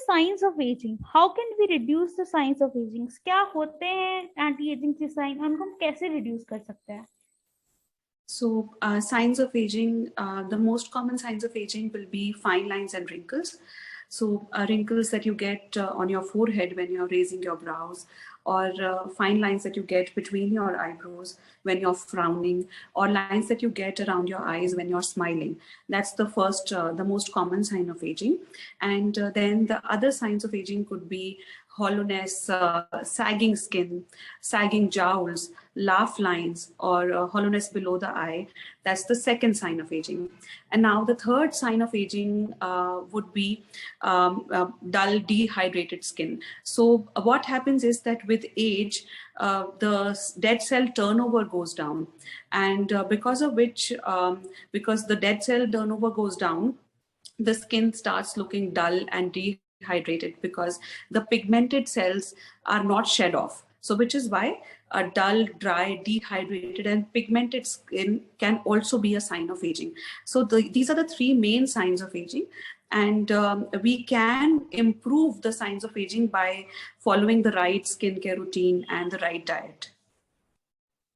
signs of aging? How can we reduce the signs of aging? क्या होते हैं anti aging के sign? उनको हम कैसे reduce कर सकते हैं? So signs of aging, the most common signs of aging will be fine lines and wrinkles. So wrinkles that you get on your forehead when you're raising your brows, or fine lines that you get between your eyebrows when you're frowning, or lines that you get around your eyes when you're smiling. That's the first, the most common sign of aging. And then the other signs of aging could be hollowness, sagging skin, sagging jowls, laugh lines, or hollowness below the eye. That's the second sign of aging. And now the third sign of aging would be dull, dehydrated skin. So what happens is that with age, the dead cell turnover goes down. And because of which, because the dead cell turnover goes down, the skin starts looking dull and dehydrated because the pigmented cells are not shed off. So which is why a dull, dry, dehydrated and pigmented skin can also be a sign of aging. So these are the three main signs of aging. And we can improve the signs of aging by following the right skincare routine and the right diet.